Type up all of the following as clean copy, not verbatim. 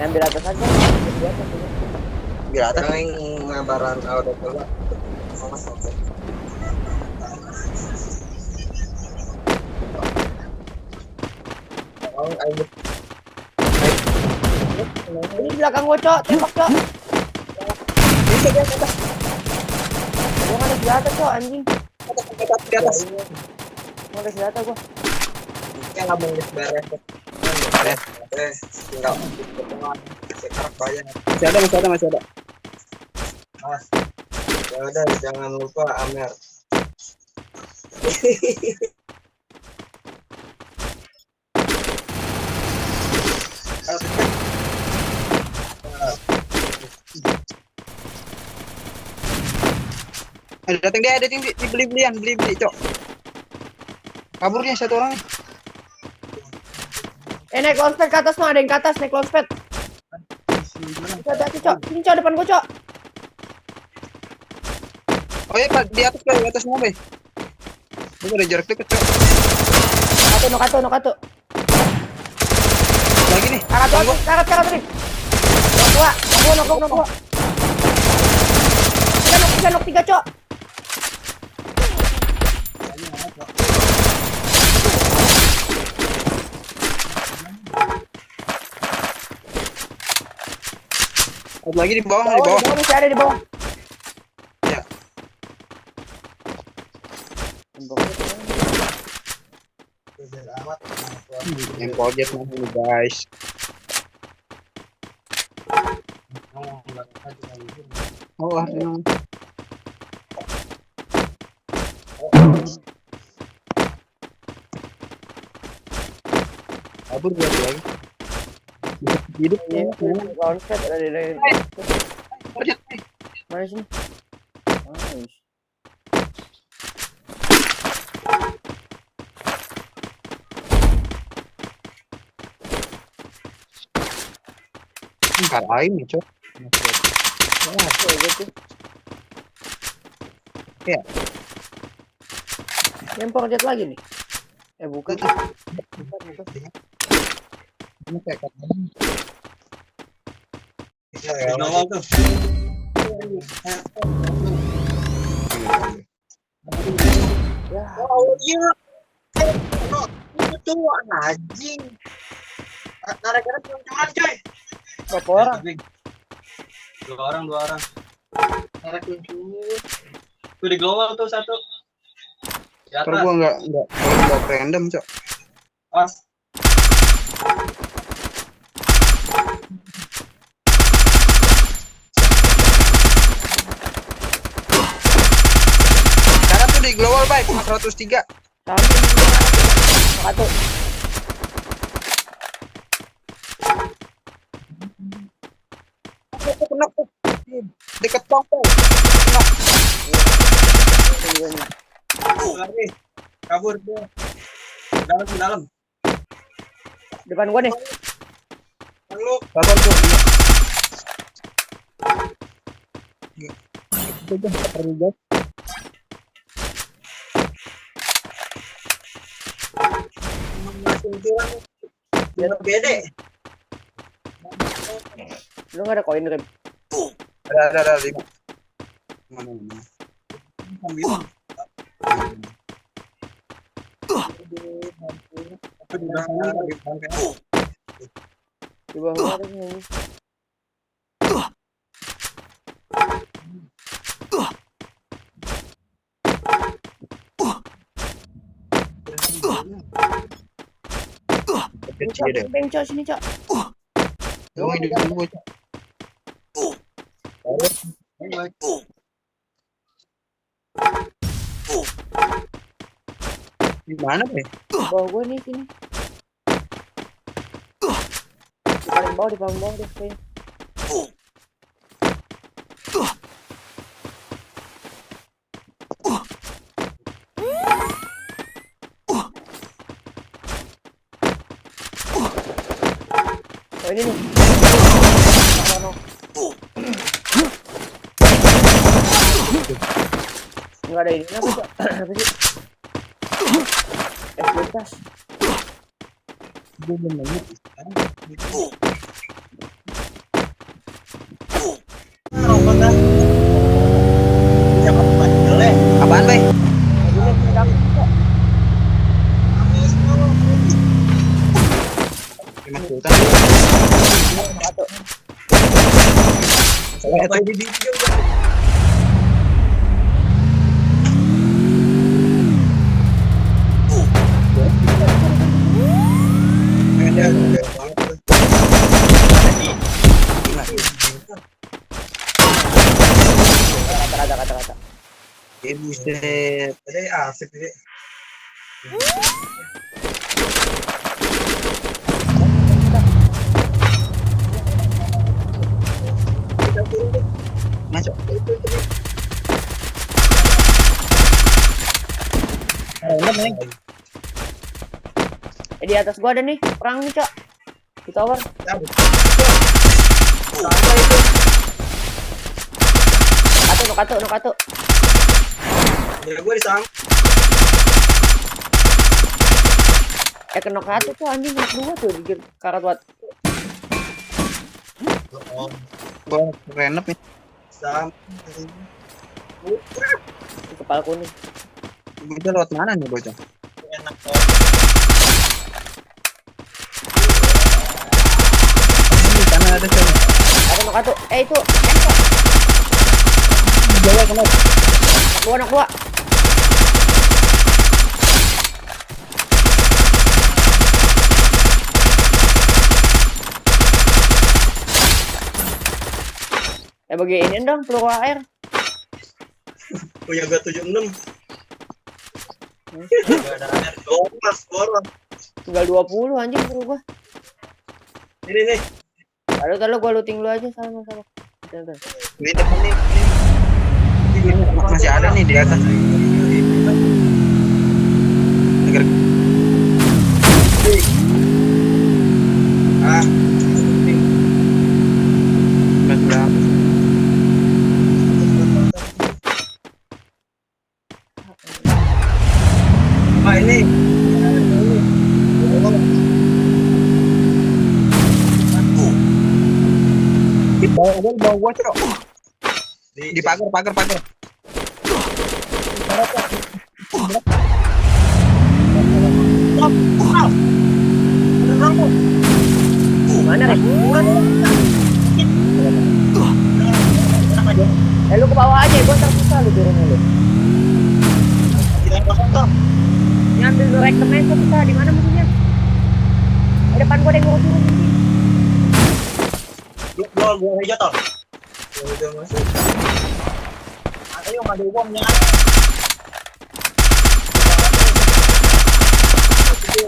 Ambil atas aja. Ambil atas aja. Biar atas yang ngabaran auto coba. Ini di belakang gua, Cok. Tembak, Cok. Gua ada di atas, Cok, anjing. Di atas. Gua ada di atas gua. Kita nggak mau beres. Tinggal sekarang banyak. Masih ada. Mas. Ya udah, jangan lupa Amer. Datang dia, beli, Cok. Kaburnya satu orang. Naik launchpad ke atas, ada yang ke atas, naik launchpad. Hati-hati, Cok. Ini, Cok, depan gua, Cok. Oh iya, Pak, di atas mobil. Ini ada jarak dekat, Cok. Nokatu. Lagi nih. Karat nih. Nok. Nok 3, Cok. Lagi di bawah. Masih ada di bawah. Ya. Yang project nih, guys. Oh, kabur dia lagi. Hidup ya. Launchpad ada di mana sini? Enggak lain nih, Cok. Gitu. Ya. Lempar jet lagi nih. Bukan. Ini kayak Ya, awal tuh. Ya. Oh iya. Itu anjing. Gara-gara teman-teman, coy. Berapa orang? Dua orang. Gara kunci. Tuh di global tuh satu. Di atas. Kalau gua enggak random, Cok. Pas. Cara tuh di global baik 103. Satu. Dekat tongkol. Lari. Kabur dia. Ke dalam. Depan gua nih. Lu. Sabar tuh. Bede. Lu nggak ada koin kan? Ada 5. Mana? Di bawah ada nih. Cok, sini, Cok. Di mana, Be? Bawah gua nih sini. Di paling bawah deh kayaknya. Oh, ini nih. Enggak ada ini apa, Cok? Apa sih? Ito. Di video. Kata. Buset. Ada asik ini. Masuk. Di atas gua ada nih, perang nih, Cok. Di tower. Katu. Ya gue disang. Kena katu tuh anjing, kena dua tuh di karat buat. Gua renep nih. Sam. Kepala kuning. Kita lewat mana nih bocah? Enak. Di sana ada cewek. Kena katu. Itu. Enak. Jawa kena. Anak dua. Bagiin dong peluru air. Punya gue 76. Gak ada air. Mas, boros. Tinggal 20 anjing peluru gua. Ini nih. Lalu gua looting lu aja sama. Bentar. Ini depan nih. Masih ada nih di atas. Agar Ah. berapa? Ah ini. Di bawah gua cok. Di pagar. Mana, Rek? Lu ke bawah aja, gua ntar susah lu turunnya lu. Ini ambil rekemen susah, di mana musuhnya? Di depan gua ada yang mau turun ini. Gua aja toh. Udah masuk. Ayo ada uangnya. Di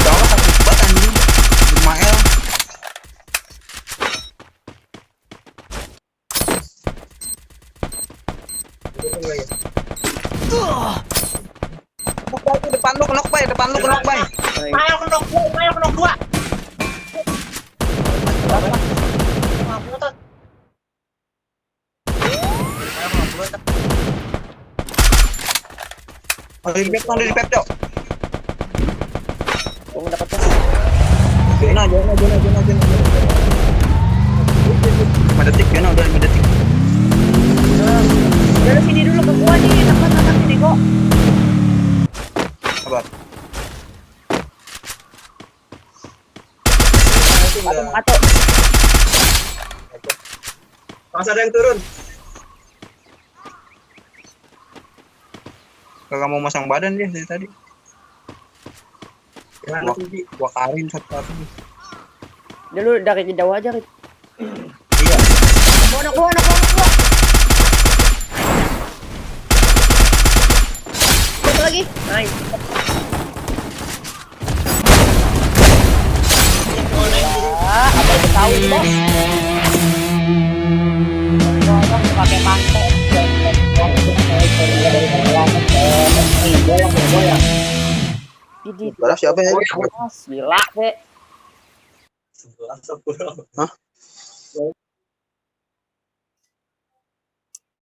bawah sakit banget anjing. Ismail. Depan lu kenok bay. Ayo kenok dua. Di pep cok. Gua dapat tuh. Jangan. 5 detik, udah 5 detik. Udah lu sini dulu ke gua nih, tempat sini kok. Sabar. Katu. Pas ada yang turun. Kagak mau masang badan dia dari tadi. Gimana tinggi? Gua karin satu-satu. Udah lu dari jauh aja, Rit. Iya. Anak gua. Satu lagi. Nice. Apa itu tahu bos? Orang pakai pantai. Bola. Balas siapa ya? Gila, Be. 11 10. Hah?